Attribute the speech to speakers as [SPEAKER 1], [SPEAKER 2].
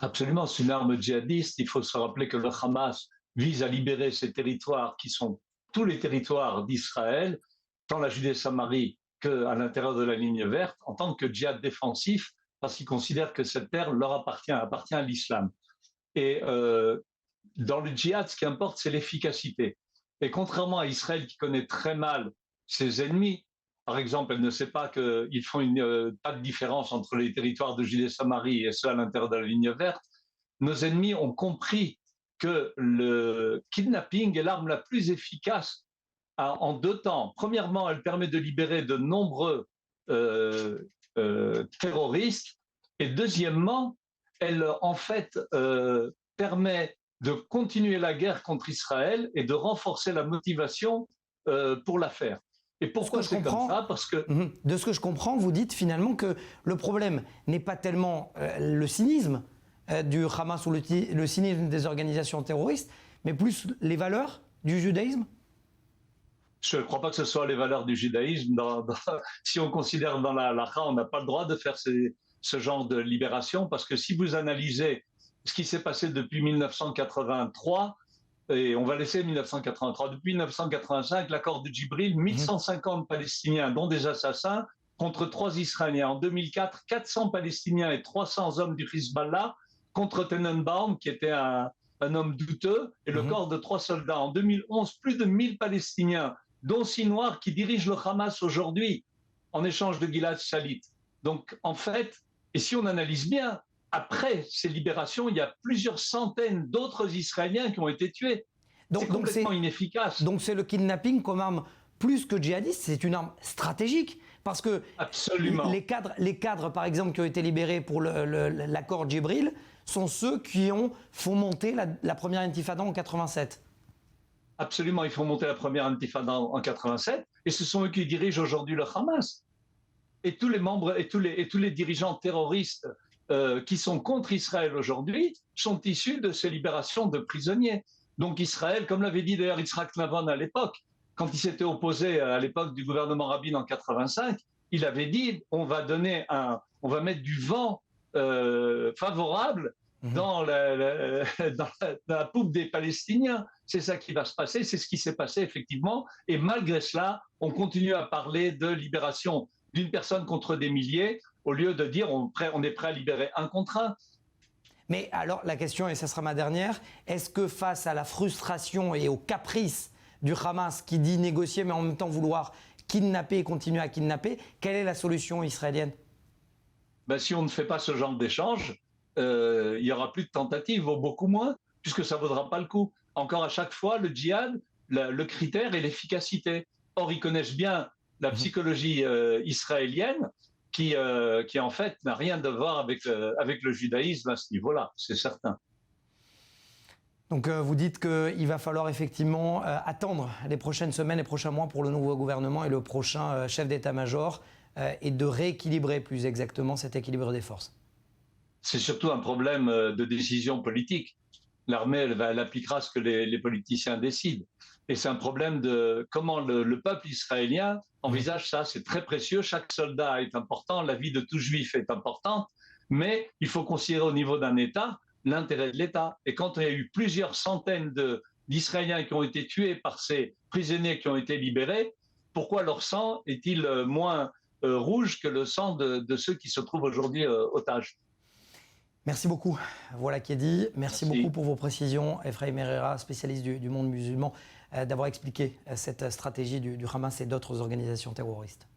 [SPEAKER 1] Absolument, c'est une arme djihadiste. Il faut se rappeler que le Hamas vise à libérer ces territoires qui sont tous les territoires d'Israël, tant la Judée-Samarie qu'à l'intérieur de la ligne verte, en tant que djihad défensif, parce qu'ils considèrent que cette terre leur appartient à l'islam. Et dans le djihad, ce qui importe, c'est l'efficacité. Et contrairement à Israël qui connaît très mal ses ennemis, par exemple, elle ne sait pas qu'ils font pas de différence entre les territoires de Judée-Samarie et ceux à l'intérieur de la ligne verte, nos ennemis ont compris que le kidnapping est l'arme la plus efficace en deux temps. Premièrement, elle permet de libérer de nombreux terroristes. Et deuxièmement, elle en fait permet de continuer la guerre contre Israël et de renforcer la motivation pour la faire. Et pourquoi c'est comme ça? Parce que
[SPEAKER 2] de ce que je comprends, vous dites finalement que le problème n'est pas tellement le cynisme du Hamas ou le cynisme des organisations terroristes, mais plus les valeurs du judaïsme.
[SPEAKER 1] Je ne crois pas que ce soit les valeurs du judaïsme. Si on considère dans la halakha, on n'a pas le droit de faire ce genre de libération, parce que si vous analysez ce qui s'est passé depuis 1983, et on va laisser 1983, depuis 1985, l'accord de Djibril, 1150 Palestiniens, dont des assassins, contre 3 Israéliens. En 2004, 400 Palestiniens et 300 hommes du Hezbollah contre Tenenbaum, qui était un homme douteux, et le corps de 3 soldats. En 2011, plus de 1000 Palestiniens, dont 6 Noirs, qui dirigent le Hamas aujourd'hui, en échange de Gilad Shalit. Donc, en fait, et si on analyse bien, après ces libérations, il y a plusieurs centaines d'autres Israéliens qui ont été tués. C'est complètement inefficace.
[SPEAKER 2] Donc c'est le kidnapping comme arme plus que djihadiste, c'est une arme stratégique. Parce que
[SPEAKER 1] absolument.
[SPEAKER 2] Les cadres, par exemple, qui ont été libérés pour l'accord Djibril, sont ceux qui ont fomenté la première intifada en 87.
[SPEAKER 1] Absolument, ils font monter la première intifada en 87, et ce sont eux qui dirigent aujourd'hui le Hamas. Et tous les membres et tous les dirigeants terroristes qui sont contre Israël aujourd'hui sont issus de ces libérations de prisonniers. Donc Israël, comme l'avait dit d'ailleurs Yitzhak Navon à l'époque, quand il s'était opposé à l'époque du gouvernement Rabin en 85, il avait dit on va mettre du vent favorable dans la poupe des Palestiniens. C'est ça qui va se passer, c'est ce qui s'est passé effectivement. Et malgré cela, on continue à parler de libération d'une personne contre des milliers, au lieu de dire on est prêt à libérer un contre un.
[SPEAKER 2] Mais alors la question, et ça sera ma dernière, est-ce que face à la frustration et aux caprices du Hamas qui dit négocier mais en même temps vouloir kidnapper et continuer à kidnapper, quelle est la solution israélienne?
[SPEAKER 1] Si on ne fait pas ce genre d'échange, il n'y aura plus de tentatives, ou beaucoup moins, puisque ça ne vaudra pas le coup. Encore à chaque fois, le djihad, le critère est l'efficacité. Or, ils connaissent bien la psychologie israélienne qui en fait n'a rien à voir avec le judaïsme à ce niveau-là, c'est certain.
[SPEAKER 2] Donc vous dites qu'il va falloir effectivement attendre les prochaines semaines, les prochains mois pour le nouveau gouvernement et le prochain chef d'état-major et de rééquilibrer plus exactement cet équilibre des forces.
[SPEAKER 1] C'est surtout un problème de décision politique. L'armée, elle appliquera ce que les politiciens décident. Et c'est un problème de comment le peuple israélien envisage ça. C'est très précieux, chaque soldat est important, la vie de tout juif est importante, mais il faut considérer au niveau d'un État l'intérêt de l'État. Et quand il y a eu plusieurs centaines d'Israéliens qui ont été tués par ces prisonniers qui ont été libérés, pourquoi leur sang est-il moins rouge que le sang de ceux qui se trouvent aujourd'hui otages?
[SPEAKER 2] Merci beaucoup. Voilà qui est dit. Merci beaucoup pour vos précisions. Efraïm Herrera, spécialiste du monde musulman, d'avoir expliqué cette stratégie du Hamas et d'autres organisations terroristes.